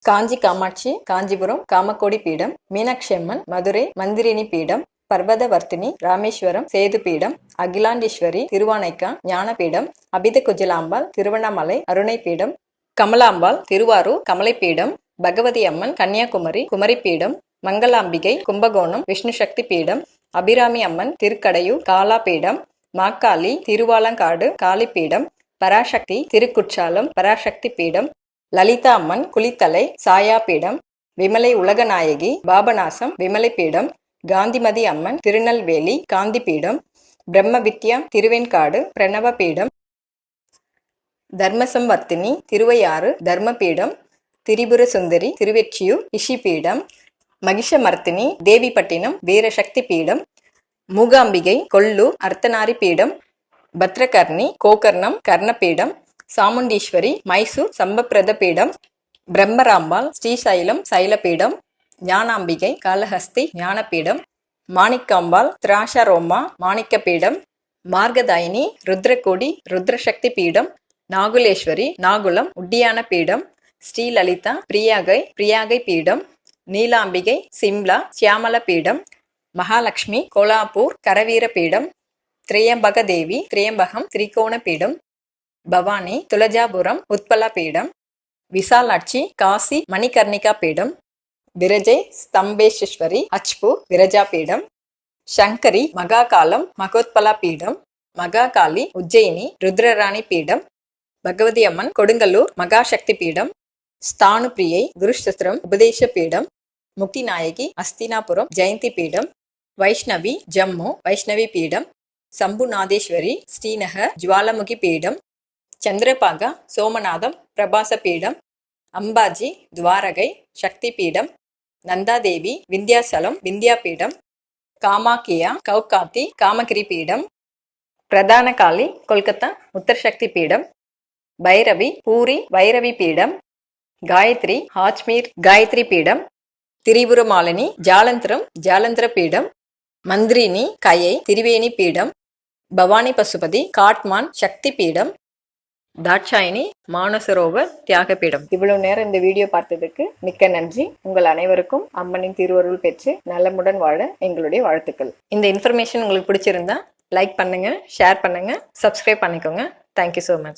காஞ்சி காமாட்சி காஞ்சிபுரம் காமக்கோடி பீடம், மீனாட்சி அம்மன் மதுரை மந்திரினி பீடம், பர்வதவர்த்தினி ராமேஸ்வரம் சேது பீடம், அகிலாண்டீஸ்வரி திருவானைக்கா ஞானபீடம், அபித குஜலாம்பாள் திருவண்ணாமலை அருணை பீடம், கமலாம்பாள் திருவாரூர் கமலை பீடம், பகவதி அம்மன் கன்னியாகுமரி குமரி பீடம், மங்களாம்பிகை கும்பகோணம் விஷ்ணு சக்தி பீடம், அபிராமி அம்மன் திருக்கடையூர் காலா பீடம், மாக்காளி திருவாலங்காடு காளி பீடம், பராசக்தி திருக்குற்றாலம் பராசக்தி பீடம், லலிதா அம்மன் குளித்தலை சாயா பீடம், விமலை உலகநாயகி பாபநாசம் விமலை பீடம், காந்திமதி அம்மன் திருநெல்வேலி காந்தி பீடம், பிரம்ம வித்யா திருவெண்காடு பிரணவ பீடம், தர்மசம்வர்த்தினி திருவையாறு தர்ம பீடம், திரிபுர சுந்தரி திருவெற்றியூர் இஷி பீடம், மகிஷமர்த்தினி தேவிப்பட்டினம் வீரசக்தி பீடம், மூகாம்பிகை கொல்லூர் அர்த்தநாரி பீடம், பத்ரகர்ணி கோகர்ணம் கர்ணபீடம், சாமுண்டீஸ்வரி மைசூர் சம்பப்பிரத பீடம், பிரம்மராம்பாள் ஸ்ரீசைலம் சைலபீடம், ஞானாம்பிகை காளஹஸ்தி ஞானபீடம், மாணிக்காம்பாள் திராஷரோமா மாணிக்க பீடம், மார்கதாயினி ருத்ரகோடி ருத்ரசக்தி பீடம், நாகுலேஸ்வரி நாகுலம் உட்டியான பீடம், ஸ்ரீலலிதா பிரியாகை பீடம், நீலாம்பிகை சிம்லா சியாமல பீடம், மகாலட்சுமி கோலாப்பூர் கரவீர பீடம், திரியம்பக தேவி திரியம்பகம் திரிகோண பீடம், பவானி துலஜாபுரம் உத்பலா பீடம், விசாலாட்சி காசி மணிகர்ணிகா பீடம், விரஜை ஸ்தம்பேஸ்வரி அச்பூர் விரஜா பீடம், சங்கரி மகாகாலம் மகோத்பலா பீடம், மகாகாளி உஜ்ஜயினி ருத்ரராணி பீடம், பகவதி அம்மன் கொடுங்கல்லூர் மகாசக்தி பீடம், ஸ்தானு பிரியை குருஷத்திரம் உபதேச பீடம், முக்தி நாயகி அஸ்தினாபுரம் ஜெயந்தி பீடம், வைஷ்ணவி ஜம்மு வைஷ்ணவி பீடம், சம்புநாதேஸ்வரி ஸ்ரீநகர் ஜுவாலமுகி பீடம், சந்திரபாகா சோமநாதம் பிரபாச பீடம், அம்பாஜி துவாரகை சக்தி பீடம், நந்தாதேவி விந்தியாசலம் விந்தியா பீடம், காமாக்கியா கௌகாத்தி காமகிரி பீடம், பிரதான காளி கொல்கத்தா உத்தரசக்தி பீடம், பைரவி பூரி வைரவி பீடம், காயத்ரி ஹாஜ்மீர் காயத்ரி பீடம், திரிபுரமாலினி ஜாலந்திரம் ஜாலந்திர பீடம், மந்திரினி கயை திரிவேணி பீடம், பவானி பசுபதி காட்மான் சக்தி பீடம், தாட்சாயினி மானசரோவர் தியாக பீடம். இவ்வளவு நேரம் இந்த வீடியோ பார்த்ததுக்கு மிக்க நன்றி. உங்கள் அனைவருக்கும் அம்மனின் திருவருள் பெற்று நலமுடன் வாழ எங்களுடைய வாழ்த்துக்கள். இந்த இன்ஃபர்மேஷன் உங்களுக்கு பிடிச்சிருந்தா லைக் பண்ணுங்க, ஷேர் பண்ணுங்க, சப்ஸ்கிரைப் பண்ணிக்கோங்க. Thank you so much.